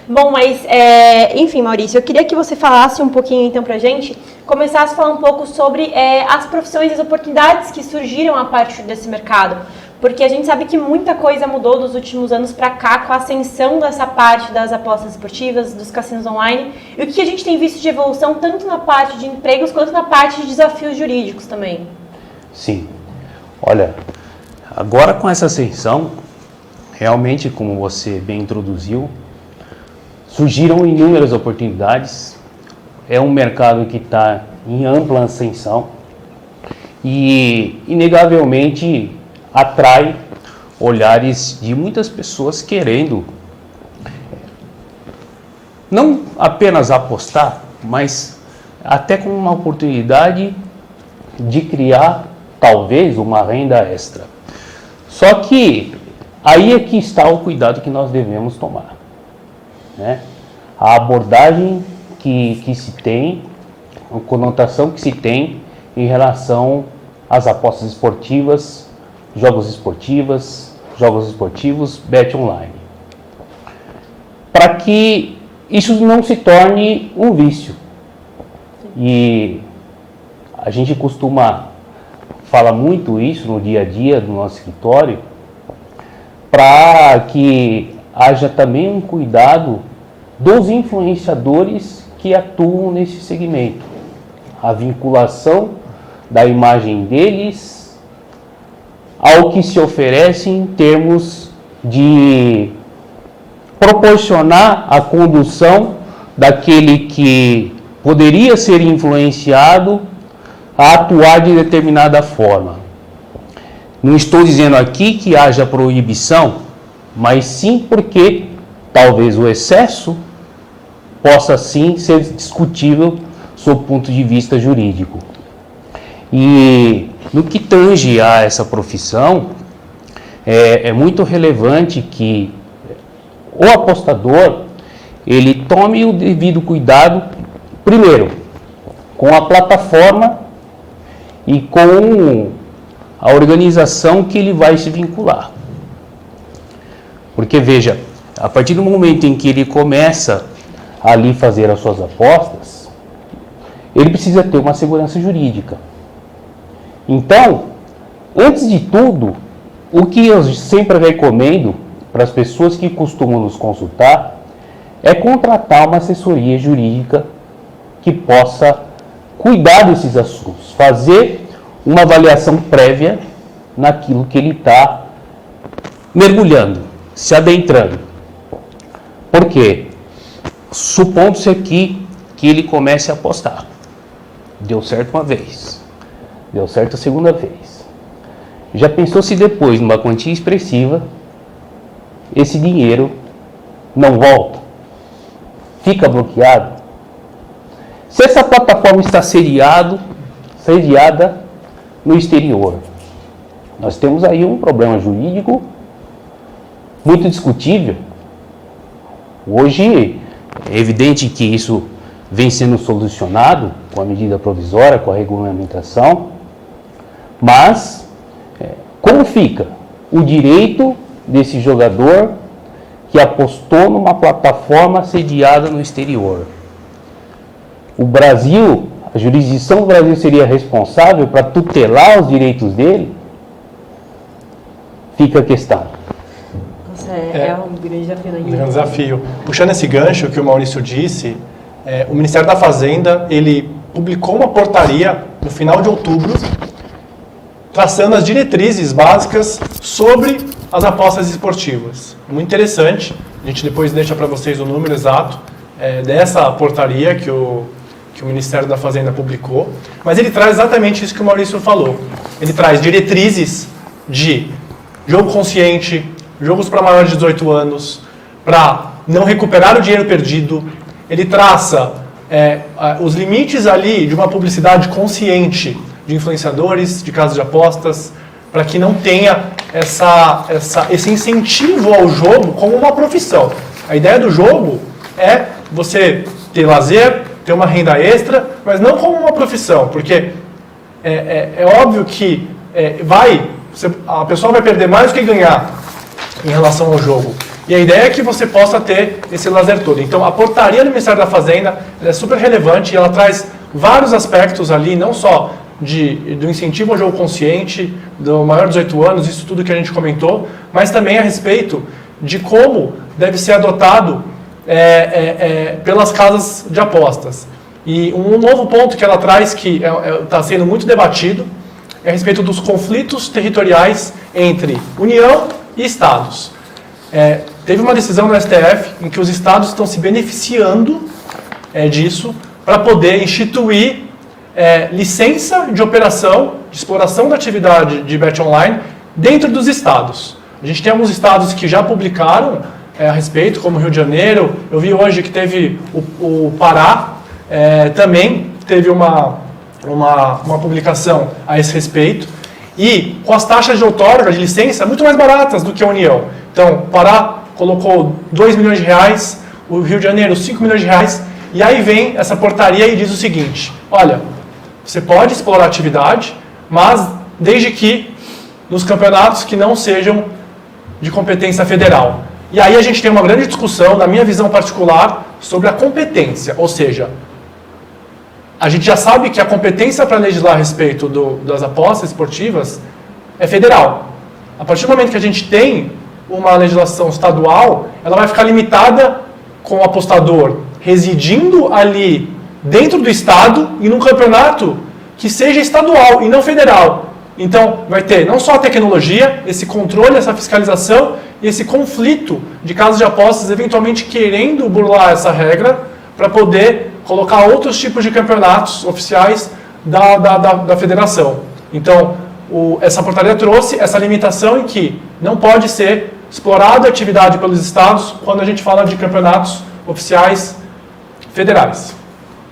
Bom, mas, enfim, Maurício, eu queria que você falasse um pouquinho, então, pra gente, começasse a falar um pouco sobre as profissões e as oportunidades que surgiram a partir desse mercado. Porque a gente sabe que muita coisa mudou dos últimos anos para cá com a ascensão dessa parte das apostas esportivas, dos cassinos online. E o que a gente tem visto de evolução tanto na parte de empregos quanto na parte de desafios jurídicos também? Sim. Olha, agora com essa ascensão, realmente, como você bem introduziu, surgiram inúmeras oportunidades. É um mercado que está em ampla ascensão e, inegavelmente, atrai olhares de muitas pessoas querendo não apenas apostar, mas até com uma oportunidade de criar talvez uma renda extra. Só que aí é que está o cuidado que nós devemos tomar, né? A abordagem que se tem, a conotação que se tem em relação às apostas esportivas, jogos esportivos, bet online. Para que isso não se torne um vício. E a gente costuma falar muito isso no dia a dia do nosso escritório, para que haja também um cuidado dos influenciadores que atuam nesse segmento. A vinculação da imagem deles ao que se oferece em termos de proporcionar a condução daquele que poderia ser influenciado a atuar de determinada forma. Não estou dizendo aqui que haja proibição, mas sim porque talvez o excesso possa sim ser discutível sob o ponto de vista jurídico. E no que tange a essa profissão, é muito relevante que o apostador ele tome o devido cuidado, primeiro, com a plataforma e com a organização que ele vai se vincular. Porque, veja, a partir do momento em que ele começa ali fazer as suas apostas, ele precisa ter uma segurança jurídica. Então, antes de tudo, o que eu sempre recomendo para as pessoas que costumam nos consultar é contratar uma assessoria jurídica que possa cuidar desses assuntos, fazer uma avaliação prévia naquilo que ele está mergulhando, se adentrando. Por quê? Supondo-se aqui que ele comece a apostar. Deu certo uma vez. Deu certo a segunda vez. Já pensou se depois, numa quantia expressiva, esse dinheiro não volta? Fica bloqueado? Se essa plataforma está sediada no exterior, nós temos aí um problema jurídico muito discutível. Hoje, é evidente que isso vem sendo solucionado com a medida provisória, com a regulamentação, mas como fica o direito desse jogador que apostou numa plataforma sediada no exterior? O Brasil, a jurisdição do Brasil seria responsável para tutelar os direitos dele? Fica a questão. É um grande desafio. Um grande desafio. Puxando esse gancho que o Maurício disse, o Ministério da Fazenda, ele publicou uma portaria no final de outubro, traçando as diretrizes básicas sobre as apostas esportivas. Muito interessante, a gente depois deixa para vocês o número exato dessa portaria que o Ministério da Fazenda publicou, mas ele traz exatamente isso que o Maurício falou. Ele traz diretrizes de jogo consciente, jogos para maiores de 18 anos, para não recuperar o dinheiro perdido. Ele traça os limites ali de uma publicidade consciente de influenciadores, de casas de apostas, para que não tenha esse incentivo ao jogo como uma profissão. A ideia do jogo é você ter lazer, ter uma renda extra, mas não como uma profissão, porque é óbvio que a pessoa vai perder mais do que ganhar em relação ao jogo. E a ideia é que você possa ter esse lazer todo. Então, a portaria do Ministério da Fazenda é super relevante e ela traz vários aspectos ali, não só do incentivo ao jogo consciente, do maior de 18 anos, isso tudo que a gente comentou, mas também a respeito de como deve ser adotado pelas casas de apostas. E um novo ponto que ela traz, que está sendo muito debatido, é a respeito dos conflitos territoriais entre União e Estados. Teve uma decisão no STF em que os Estados estão se beneficiando disso para poder instituir licença de operação, de exploração da atividade de bet online dentro dos Estados. A gente tem alguns Estados que já publicaram a respeito, como Rio de Janeiro. Eu vi hoje que teve o Pará, também teve uma publicação a esse respeito, e com as taxas de outorga, de licença, muito mais baratas do que a União. Então, o Pará colocou 2 milhões de reais, o Rio de Janeiro 5 milhões de reais, e aí vem essa portaria e diz o seguinte: olha, você pode explorar a atividade, mas desde que nos campeonatos que não sejam de competência federal. E aí a gente tem uma grande discussão, na minha visão particular, sobre a competência, ou seja, a gente já sabe que a competência para legislar a respeito das apostas esportivas é federal. A partir do momento que a gente tem uma legislação estadual, ela vai ficar limitada com o apostador residindo ali dentro do estado e num campeonato que seja estadual e não federal. Então, vai ter não só a tecnologia, esse controle, essa fiscalização e esse conflito de casas de apostas eventualmente querendo burlar essa regra para poder colocar outros tipos de campeonatos oficiais da federação. Então, essa portaria trouxe essa limitação em que não pode ser explorada a atividade pelos estados quando a gente fala de campeonatos oficiais federais.